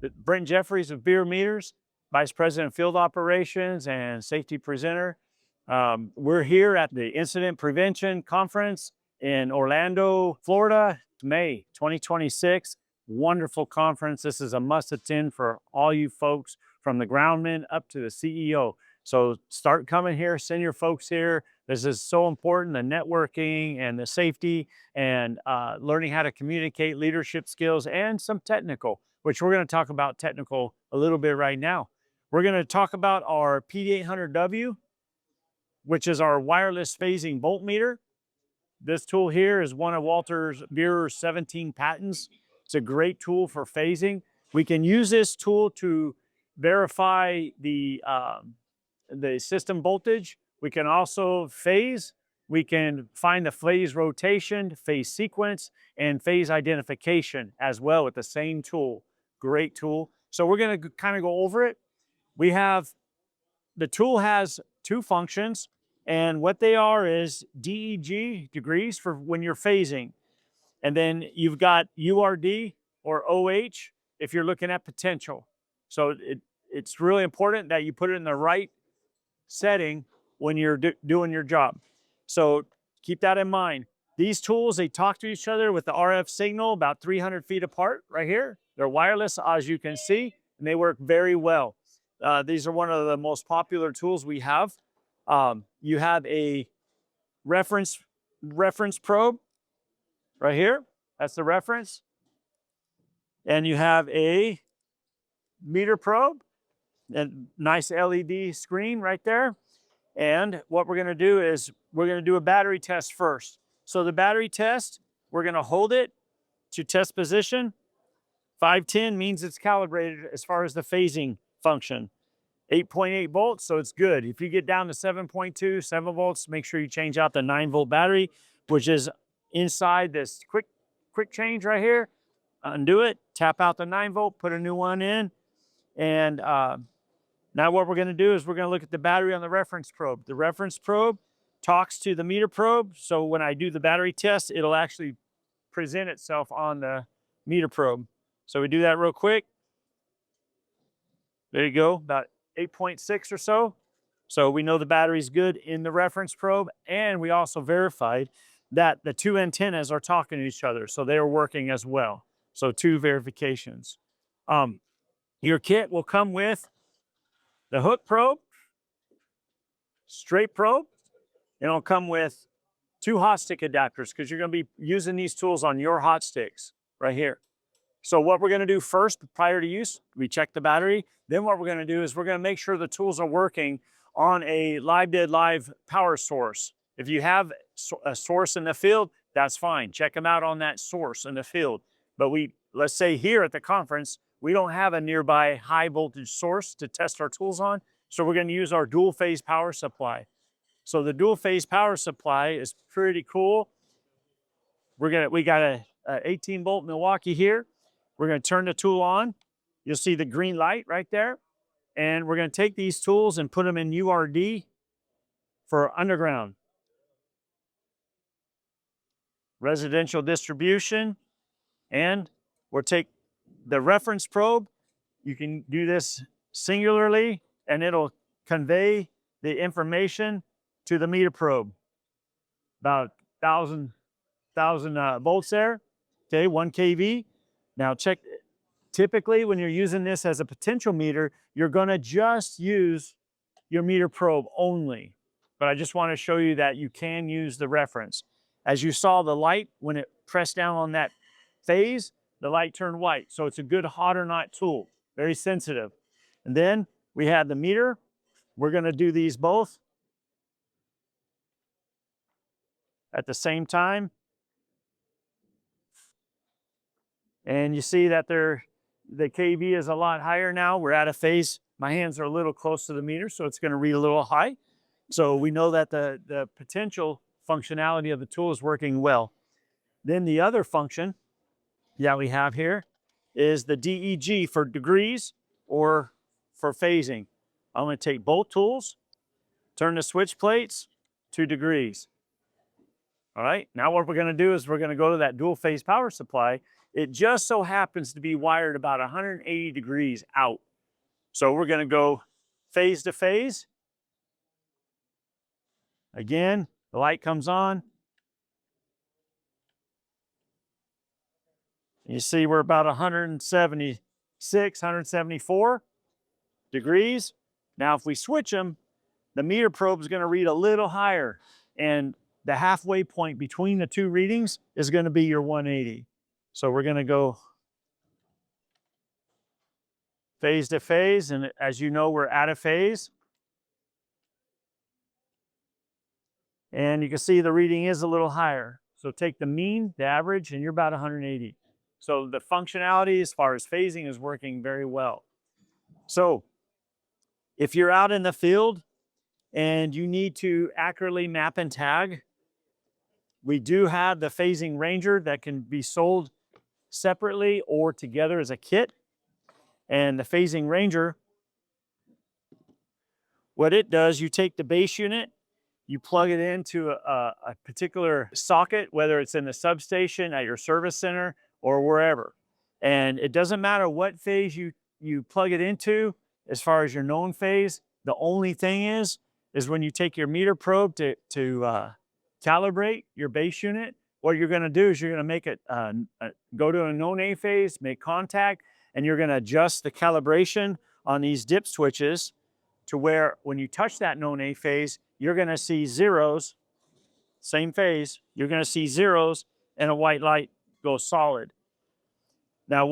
Brent Jeffries of Bierer Meters, Vice President of Field Operations and Safety Presenter. We're here at the Incident Prevention Conference in Orlando, Florida, May 2026. Wonderful conference. This is a must attend for all you folks from the groundman up to the CEO. So start coming here, send your folks here. This is so important, the networking and the safety and learning how to communicate, leadership skills, and some technical, which we're going to talk about technical a little bit right now. We're going to talk about our PD800W, which is our wireless phasing voltmeter. This tool here is one of Walter's Bierer's 17 patents. It's a great tool for phasing. We can use this tool to verify the system voltage. We can also phase. We can find the phase rotation, phase sequence, and phase identification as well with the same tool. Great tool. So we're going to kind of go over it. The tool has two functions, and what they are is DEG, degrees, for when you're phasing. And then you've got URD or OH if you're looking at potential. So it's really important that you put it in the right setting when you're doing your job. So keep that in mind. These tools, they talk to each other with the RF signal about 300 feet apart right here. They're wireless, as you can see, and they work very well. These are one of the most popular tools we have. You have a reference probe right here. That's the reference. And you have a meter probe, a nice LED screen right there. And what we're going to do is we're going to do a battery test first. So the battery test, we're going to hold it to test position. 510 means it's calibrated as far as the phasing function. 8.8 volts, so it's good. If you get down to 7.2, 7 volts, make sure you change out the 9-volt battery, which is inside this quick change right here. Undo it, tap out the 9-volt, put a new one in. And now what we're going to do is we're going to look at the battery on the reference probe. The reference probe talks to the meter probe, so when I do the battery test, it'll actually present itself on the meter probe. So we do that real quick. There you go, about 8.6 or so. So we know the battery's good in the reference probe, and we also verified that the two antennas are talking to each other, so they're working as well. So two verifications. Your kit will come with the hook probe, straight probe, and it'll come with two hot stick adapters because you're going to be using these tools on your hot sticks right here. So what we're going to do first, prior to use, we check the battery. Then what we're going to do is we're going to make sure the tools are working on a live power source. If you have a source in the field, that's fine. Check them out on that source in the field. But let's say here at the conference, we don't have a nearby high voltage source to test our tools on. So we're going to use our dual phase power supply. So the dual phase power supply is pretty cool. We got a 18 volt Milwaukee here. We're going to turn the tool on. You'll see the green light right there. And we're going to take these tools and put them in URD for underground. Residential distribution. And we'll take the reference probe. You can do this singularly, and it'll convey the information to the meter probe. About 1,000 volts there. Okay, 1 kV. Now check, typically when you're using this as a potential meter, you're going to just use your meter probe only. But I just want to show you that you can use the reference. As you saw the light, when it pressed down on that phase, the light turned white. So it's a good hot or not tool, very sensitive. And then we have the meter. We're going to do these both at the same time. And you see that the kV is a lot higher now. We're out of phase. My hands are a little close to the meter, so it's going to read a little high. So we know that the potential functionality of the tool is working well. Then the other function that we have here is the DEG for degrees or for phasing. I'm going to take both tools, turn the switch plates 2 degrees. All right, now what we're going to do is we're going to go to that dual phase power supply, It just so happens to be wired about 180 degrees out. So we're going to go phase to phase. Again, the light comes on. You see we're about 176, 174 degrees. Now if we switch them, the meter probe is going to read a little higher, and the halfway point between the two readings is going to be your 180. So we're going to go phase to phase, and as you know, we're out of phase. And you can see the reading is a little higher. So take the mean, the average, and you're about 180. So the functionality as far as phasing is working very well. So if you're out in the field and you need to accurately map and tag, we do have the phasing ranger that can be sold separately or together as a kit. And the phasing ranger, what it does, you take the base unit, you plug it into a particular socket, whether it's in the substation, at your service center, or wherever. And it doesn't matter what phase you plug it into as far as your known phase. The only thing is when you take your meter probe to calibrate your base unit, what you're going to do is you're going to make it go to a known A phase, make contact, and you're going to adjust the calibration on these dip switches to where when you touch that known A phase, you're going to see zeros, same phase, you're going to see zeros and a white light go solid. Now,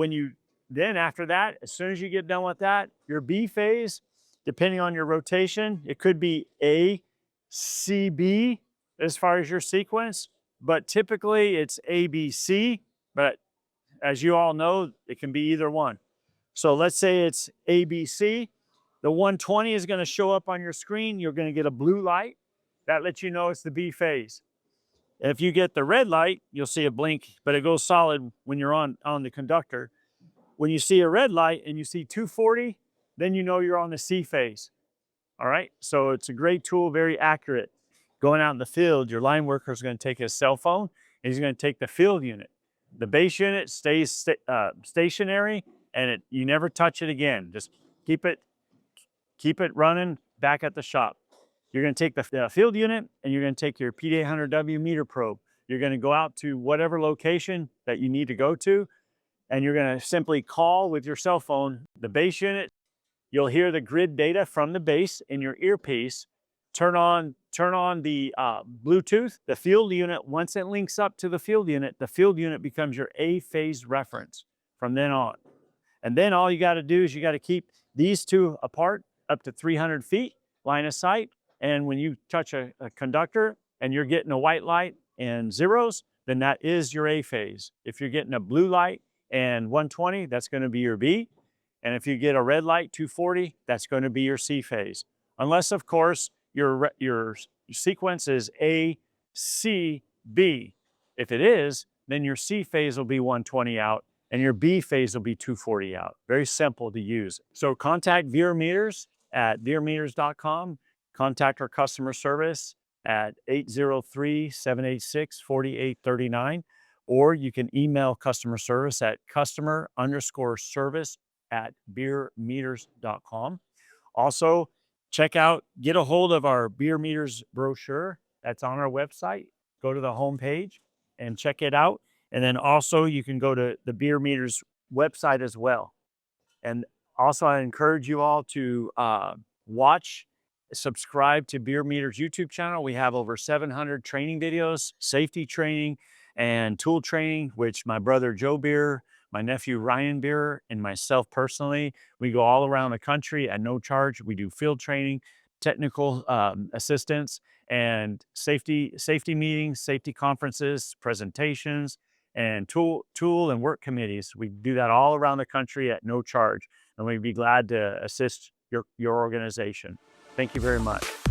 then after that, as soon as you get done with that, your B phase, depending on your rotation, it could be A, C, B as far as your sequence, but typically it's A, B, C, but as you all know, it can be either one. So let's say it's A, B, C. The 120 is going to show up on your screen. You're going to get a blue light. That lets you know it's the B phase. If you get the red light, you'll see a blink, but it goes solid when you're on the conductor. When you see a red light and you see 240, then you know you're on the C phase. All right, so it's a great tool, very accurate. Going out in the field, your line worker is going to take his cell phone and he's going to take the field unit. The base unit stays stationary, and you never touch it again. Just keep it running back at the shop. You're going to take the field unit and you're going to take your PD800W meter probe. You're going to go out to whatever location that you need to go to, and you're going to simply call with your cell phone the base unit. You'll hear the grid data from the base in your earpiece. Turn on the Bluetooth. The field unit, once it links up to the field unit becomes your A phase reference from then on. And then all you got to do is you got to keep these two apart up to 300 feet, line of sight. And when you touch a conductor and you're getting a white light and zeros, then that is your A phase. If you're getting a blue light and 120, that's going to be your B. And if you get a red light, 240, that's going to be your C phase. Unless, of course, your sequence is A, C, B. If it is, then your C phase will be 120 out and your B phase will be 240 out. Very simple to use. So contact Bierer Meters at bierermeters.com. Contact our customer service at 803-786-4839, or you can email customer service at customer_service@bierermeters.com. Also, get a hold of our Bierer Meters brochure that's on our website. Go to the homepage and check it out. And then also you can go to the Bierer Meters website as well. And also I encourage you all to subscribe to Bierer Meters YouTube channel. We have over 700 training videos, safety training and tool training, which my brother Joe Bierer, my nephew Ryan Bierer, and myself personally, we go all around the country at no charge. We do field training, technical assistance, and safety meetings, safety conferences, presentations, and tool and work committees. We do that all around the country at no charge, and we'd be glad to assist your organization. Thank you very much.